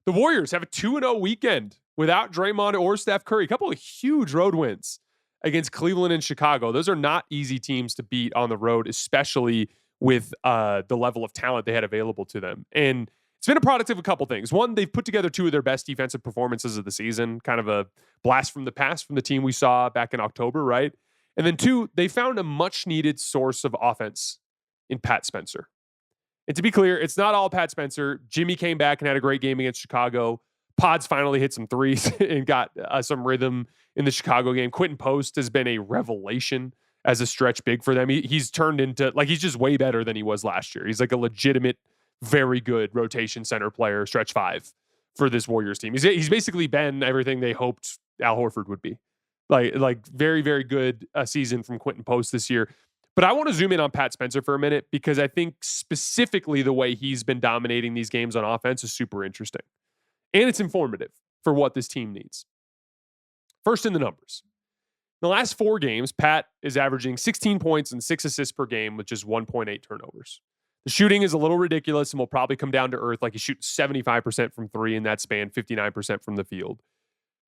The Warriors have a 2-0 weekend without Draymond or Steph Curry. A couple of huge road wins against Cleveland and Chicago. Those are not easy teams to beat on the road, especially with the level of talent they had available to them. And it's been a product of a couple things. One, they've put together two of their best defensive performances of the season, kind of a blast from the past from the team we saw back in October, right? And then two, they found a much-needed source of offense in Pat Spencer. And to be clear, it's not all Pat Spencer. Jimmy came back and had a great game against Chicago. Pods finally hit some threes and got some rhythm in the Chicago game. Quentin Post has been a revelation as a stretch big for them. He's turned into, like, he's just way better than he was last year. He's like a legitimate, very good rotation center player, stretch five for this Warriors team. He's basically been everything they hoped Al Horford would be. Like very, very good season from Quentin Post this year. But I want to zoom in on Pat Spencer for a minute because I think specifically the way he's been dominating these games on offense is super interesting. And it's informative for what this team needs. First in the numbers. In the last 4 games, Pat is averaging 16 points and 6 assists per game with just 1.8 turnovers. The shooting is a little ridiculous and will probably come down to earth, like he shoots 75% from 3 in that span, 59% from the field.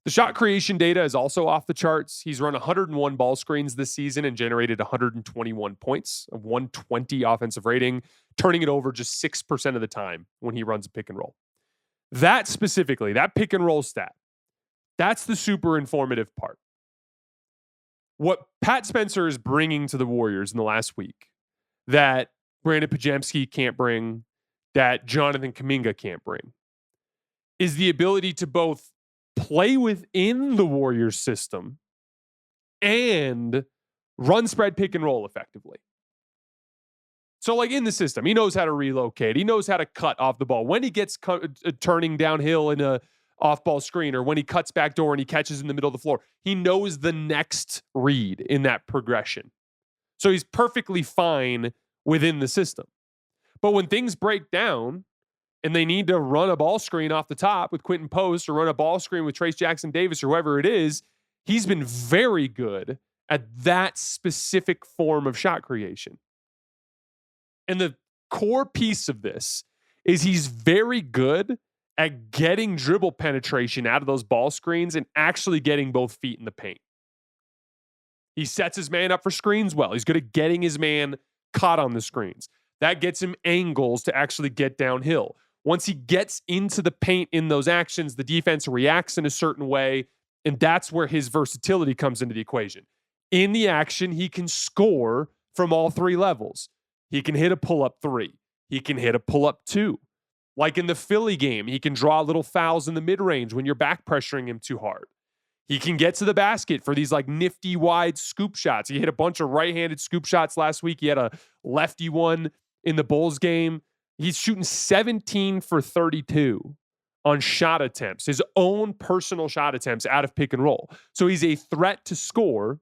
The shot creation data is also off the charts. He's run 101 ball screens this season and generated 121 points, a 120 offensive rating, turning it over just 6% of the time when he runs a pick and roll. That specifically, that pick and roll stat, that's the super informative part. What Pat Spencer is bringing to the Warriors in the last week that Brandon Pajemski can't bring, that Jonathan Kuminga can't bring, is the ability to both play within the Warriors system and run spread pick and roll effectively. So like in the system, he knows how to relocate. He knows how to cut off the ball. When he gets turning downhill in a off-ball screen or when he cuts back door and he catches in the middle of the floor, he knows the next read in that progression. So he's perfectly fine within the system. But when things break down and they need to run a ball screen off the top with Quentin Post or run a ball screen with Trace Jackson Davis or whoever it is, he's been very good at that specific form of shot creation. And the core piece of this is he's very good at getting dribble penetration out of those ball screens and actually getting both feet in the paint. He sets his man up for screens well. He's good at getting his man caught on the screens. That gets him angles to actually get downhill. Once he gets into the paint in those actions, the defense reacts in a certain way, and that's where his versatility comes into the equation. In the action, he can score from all 3 levels. He can hit a pull-up 3. He can hit a pull-up 2. Like in the Philly game, he can draw little fouls in the mid-range when you're back pressuring him too hard. He can get to the basket for these like nifty wide scoop shots. He hit a bunch of right-handed scoop shots last week. He had a lefty one in the Bulls game. He's shooting 17 for 32 on shot attempts, his own personal shot attempts out of pick and roll. So he's a threat to score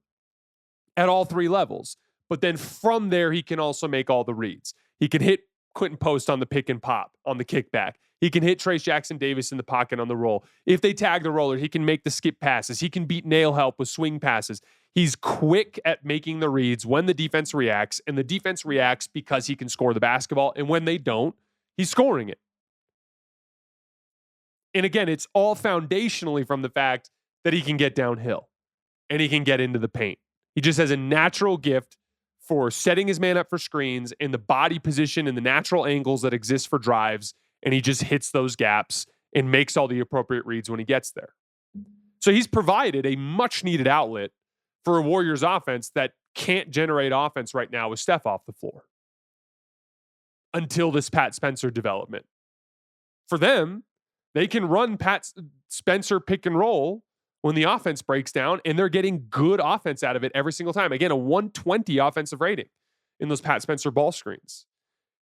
at all 3 levels. But then from there, he can also make all the reads. He can hit Quentin Post on the pick and pop, on the kickback. He can hit Trace Jackson Davis in the pocket on the roll. If they tag the roller, he can make the skip passes. He can beat nail help with swing passes. He's quick at making the reads when the defense reacts, and the defense reacts because he can score the basketball. And when they don't, he's scoring it. And again, it's all foundationally from the fact that he can get downhill and he can get into the paint. He just has a natural gift for setting his man up for screens and the body position and the natural angles that exist for drives, and he just hits those gaps and makes all the appropriate reads when he gets there. So he's provided a much-needed outlet for a Warriors offense that can't generate offense right now with Steph off the floor until this Pat Spencer development. For them, they can run Pat Spencer pick and roll when the offense breaks down, and they're getting good offense out of it every single time. Again, a 120 offensive rating in those Pat Spencer ball screens.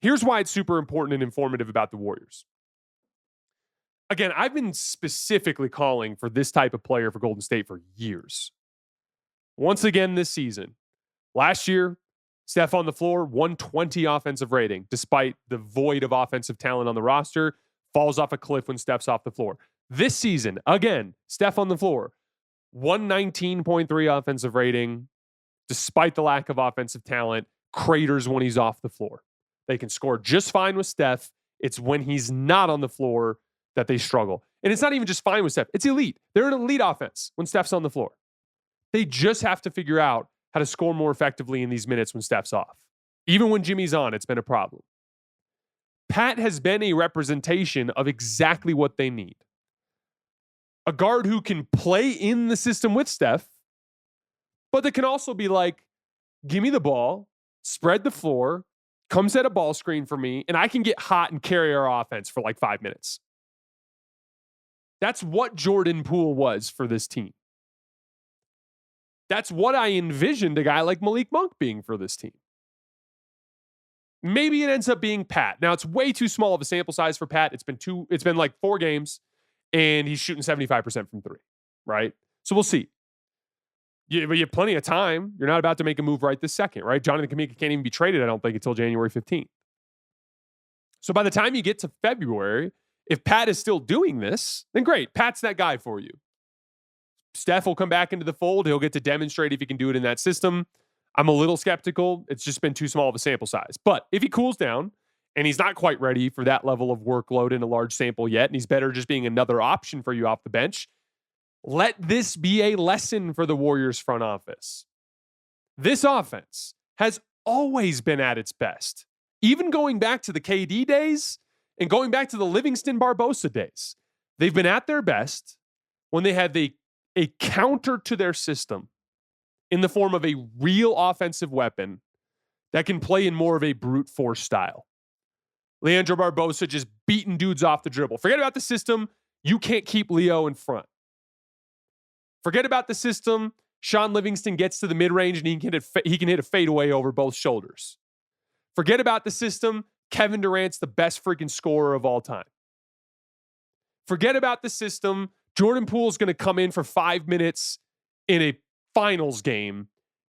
Here's why it's super important and informative about the Warriors. Again, I've been specifically calling for this type of player for Golden State for years. Once again this season. Last year, Steph on the floor, 120 offensive rating, despite the void of offensive talent on the roster, falls off a cliff when Steph's off the floor. This season, again, Steph on the floor, 119.3 offensive rating, despite the lack of offensive talent, craters when he's off the floor. They can score just fine with Steph. It's when he's not on the floor that they struggle. And it's not even just fine with Steph. It's elite. They're an elite offense when Steph's on the floor. They just have to figure out how to score more effectively in these minutes when Steph's off. Even when Jimmy's on, it's been a problem. Pat has been a representation of exactly what they need. A guard who can play in the system with Steph, but that can also be like, give me the ball, spread the floor, come set a ball screen for me, and I can get hot and carry our offense for like 5 minutes. That's what Jordan Poole was for this team. That's what I envisioned a guy like Malik Monk being for this team. Maybe it ends up being Pat. Now, it's way too small of a sample size for Pat. It's been like 4 games, and he's shooting 75% from 3, right? So we'll see. But you have plenty of time. You're not about to make a move right this second, right? Jonathan Kuminga can't even be traded, I don't think, until January 15th. So by the time you get to February, if Pat is still doing this, then great. Pat's that guy for you. Steph will come back into the fold. He'll get to demonstrate if he can do it in that system. I'm a little skeptical. It's just been too small of a sample size. But if he cools down and he's not quite ready for that level of workload in a large sample yet, and he's better just being another option for you off the bench, let this be a lesson for the Warriors front office. This offense has always been at its best. Even going back to the KD days and going back to the Livingston Barbosa days, they've been at their best when they had a counter to their system in the form of a real offensive weapon that can play in more of a brute force style. Leandro Barbosa just beating dudes off the dribble. Forget about the system. You can't keep Leo in front. Forget about the system. Sean Livingston gets to the mid-range and he can hit a fadeaway over both shoulders. Forget about the system. Kevin Durant's the best freaking scorer of all time. Forget about the system. Jordan Poole's going to come in for 5 minutes in a finals game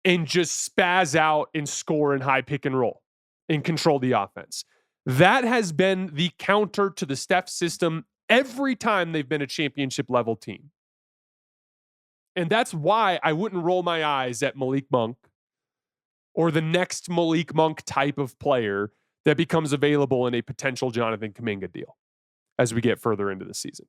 and just spaz out and score in high pick and roll and control the offense. That has been the counter to the Steph system every time they've been a championship level team. And that's why I wouldn't roll my eyes at Malik Monk or the next Malik Monk type of player that becomes available in a potential Jonathan Kuminga deal as we get further into the season.